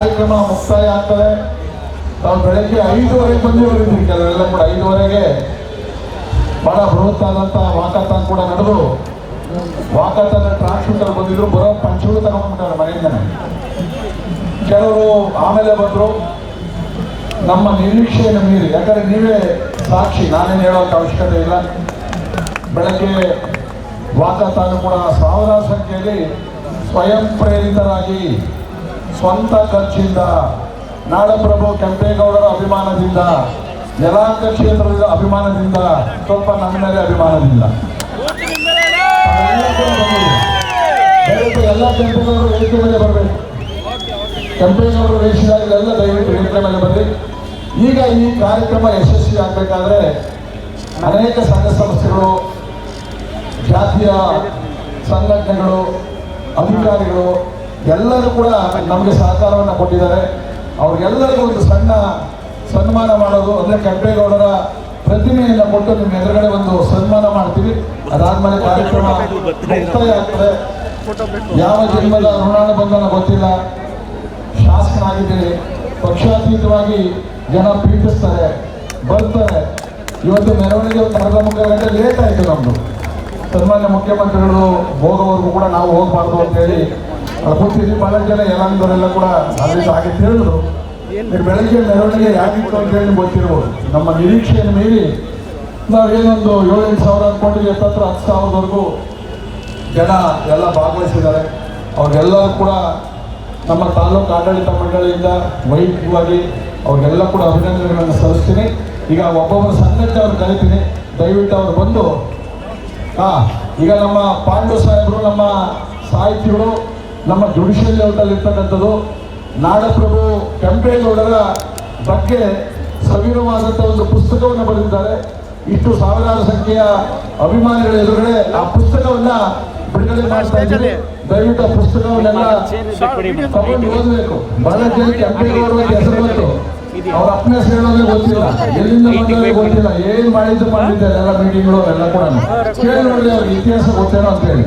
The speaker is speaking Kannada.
ಕಾರ್ಯಕ್ರಮ ಮುಕ್ತಾಯ ಆಗ್ತದೆ. ನಾವು ಬೆಳಗ್ಗೆ 5:30 ಬಂದಿರೋದ್ರಿಂದ ಕೆಲವೆಲ್ಲ ಕೂಡ 5:30ಗೆ ಬಹಳ ಬೃಹತ್ತಾದಂಥ ವಾಕಾಥಾನ್ ಕೂಡ ನಡೆದು ವಾಕಾಥಾನ್ ಟ್ರಾನ್ಸ್ಮಿಟರ್ ಬಂದಿದ್ರು, ಬರೋ ಪಂಚಗಳು ತಗೊಂಡ್ಬಿಟ್ಟಾರೆ ಮನೆಯಿಂದನೇ. ಕೆಲವರು ಆಮೇಲೆ ಬಂದರು. ನಮ್ಮ ನಿರೀಕ್ಷೆಯನ್ನು ಮೀರಿ, ಯಾಕಂದರೆ ನೀವೇ ಸಾಕ್ಷಿ, ನಾನೇನು ಹೇಳೋಕ್ಕೆ ಅವಶ್ಯಕತೆ ಇಲ್ಲ. ಬೆಳಗ್ಗೆ ವಾಕಾಥಾನ್ ಕೂಡ ಸಾವಿರಾರು ಸಂಖ್ಯೆಯಲ್ಲಿ ಸ್ವಯಂ ಪ್ರೇರಿತರಾಗಿ ಸ್ವಂತ ಖರ್ಚಿಂದ ನಾಡಪ್ರಭು ಕೆಂಪೇಗೌಡರ ಅಭಿಮಾನದಿಂದ, ಯಲಹಂಕ ಕ್ಷೇತ್ರದ ಅಭಿಮಾನದಿಂದ, ಸ್ವಲ್ಪ ನಮ್ಮ ಮೇಲೆ ಅಭಿಮಾನದಿಂದ ಎಲ್ಲ ಕೆಂಪೇಗೌಡರು ವೇದಿಕೆ ಮೇಲೆ ಬರಬೇಕು. ಕೆಂಪೇಗೌಡರು ವೇಷಿದಾಗಲೆಲ್ಲ ದಯವಿಟ್ಟು ವೇದಿಕೆ ಮೇಲೆ ಬರಲಿ. ಈಗ ಈ ಕಾರ್ಯಕ್ರಮ ಯಶಸ್ವಿ ಆಗಬೇಕಾದ್ರೆ ಅನೇಕ ಸಂಘ ಸಂಸ್ಥೆಗಳು, ಜಾತಿಯ ಸಂಘಟನೆಗಳು, ಅಧಿಕಾರಿಗಳು ಎಲ್ಲರೂ ಕೂಡ ನಮಗೆ ಸಹಕಾರವನ್ನು ಕೊಟ್ಟಿದ್ದಾರೆ. ಅವ್ರಿಗೆಲ್ಲರಿಗೂ ಒಂದು ಸಣ್ಣ ಸನ್ಮಾನ ಮಾಡೋದು, ಅಂದರೆ ಕೆಂಪೇಗೌಡರ ಪ್ರತಿಮೆಯನ್ನು ಕೊಟ್ಟು ನಿಮ್ಮ ಎದುರುಗಡೆ ಒಂದು ಸನ್ಮಾನ ಮಾಡ್ತೀವಿ. ಅದಾದ್ಮೇಲೆ ಕಾರ್ಯಕ್ರಮ ಮುಕ್ತಾಯ ಆಗ್ತದೆ. ಯಾವ ಜನ್ಮದ ಋಣಾನುಬಂಧನ ಗೊತ್ತಿಲ್ಲ, ಶಾಸಕನಾಗಿದ್ದೀರಿ, ಪಕ್ಷಾತೀತವಾಗಿ ಜನ ಪ್ರೀತಿಸ್ತಾರೆ, ಬರ್ತಾರೆ. ಇವತ್ತು ಮೆರವಣಿಗೆ ಒಂದು ಅರ್ಧ ಮುಕ್ಕಾಲು ಗಂಟೆ ಲೇಟ್ ಆಯಿತು. ನಮ್ಮದು ಸನ್ಮಾನ್ಯ ಮುಖ್ಯಮಂತ್ರಿಗಳು ಹೋಗೋವರೆಗೂ ಕೂಡ ನಾವು ಹೋಗಬಾರ್ದು ಅಂತೇಳಿ ಕೂತಿದ್ವಿ. ಭಾಳ ಜನ ಯಲಹಂಕದವರೆಲ್ಲ ಕೂಡ ಅಲ್ಲಿಂದ ಹಾಗೆ ತಿಳಿದ್ರು. ಬೆಳಗ್ಗೆ ಮೆರವಣಿಗೆ ಯಾಕಿತ್ತು ಅಂತೇಳಿ ಗೊತ್ತಿರ್ಬೋದು. ನಮ್ಮ ನಿರೀಕ್ಷೆಯನ್ನು ಮೀರಿ ನಾವೇನೊಂದು 7-8 ಸಾವಿರ ಅಂದ್ಕೊಂಡಿದ್ವಿ, 10,000-10,000ವರೆಗೂ ಜನ ಎಲ್ಲ ಭಾಗವಹಿಸಿದ್ದಾರೆ. ಅವ್ರಿಗೆಲ್ಲರೂ ಕೂಡ ನಮ್ಮ ತಾಲೂಕು ಆಡಳಿತ ಮಂಡಳಿಯಿಂದ ವೈಯಕ್ತಿಕವಾಗಿ ಅವ್ರಿಗೆಲ್ಲ ಕೂಡ ಅಭಿನಂದನೆಗಳನ್ನು ಸಲ್ಲಿಸ್ತೀನಿ. ಈಗ ಒಬ್ಬೊಬ್ಬರ ಸಂಘಟನೆ ಅವ್ರು ಕರಿತೀನಿ, ದಯವಿಟ್ಟು ಅವ್ರು ಬಂದು. ಈಗ ನಮ್ಮ ಪಾಂಡು ಸಾಹೇಬರು, ನಮ್ಮ ಸಾಹಿತಿಗಳು, ನಮ್ಮ ಜುಡಿಷಿಯಲ್ ಲೇಔಟಲ್ಲಿ ಇರ್ತಕ್ಕಂಥದ್ದು ನಾಡಪ್ರಭು ಕೆಂಪೇಗೌಡರ ಬಗ್ಗೆ ಸವಿರವಾದಂಥ ಒಂದು ಪುಸ್ತಕವನ್ನು ಬರೆದಿದ್ದಾರೆ. ಇಷ್ಟು ಸಾವಿರಾರು ಸಂಖ್ಯೆಯ ಅಭಿಮಾನಿಗಳ ಎದುರುಗಡೆ ಆ ಪುಸ್ತಕವನ್ನ ಬಿಡುಗಡೆ ಮಾಡ್ತಾ ಇದ್ದೀವಿ. ದಯವಿಟ್ಟು ಆ ಪುಸ್ತಕವನ್ನೆಲ್ಲ ತಗೊಂಡು ಓದಬೇಕು. ಬಹಳ ಜನ ಕೆಂಪೇಗೌಡರ ಹೆಸರು ಬಂತು, ಅವ್ರ ಅಪ್ಪನ ಹೆಸರು ಹೇಳೋದೇ ಗೊತ್ತಿಲ್ಲ, ಎಲ್ಲಿಂದ ಬಂದೋದೇ ಗೊತ್ತಿಲ್ಲ, ಏನು ಮಾಡಿದ್ದಾರೆ ಎಲ್ಲ ಮೀಟಿಂಗ್ಗಳು ಎಲ್ಲ ಕೂಡ ಕೇಳಿ ನೋಡಿ ಅವ್ರಿಗೆ ಇತಿಹಾಸ ಗೊತ್ತೇನೋ ಅಂತ ಹೇಳಿ.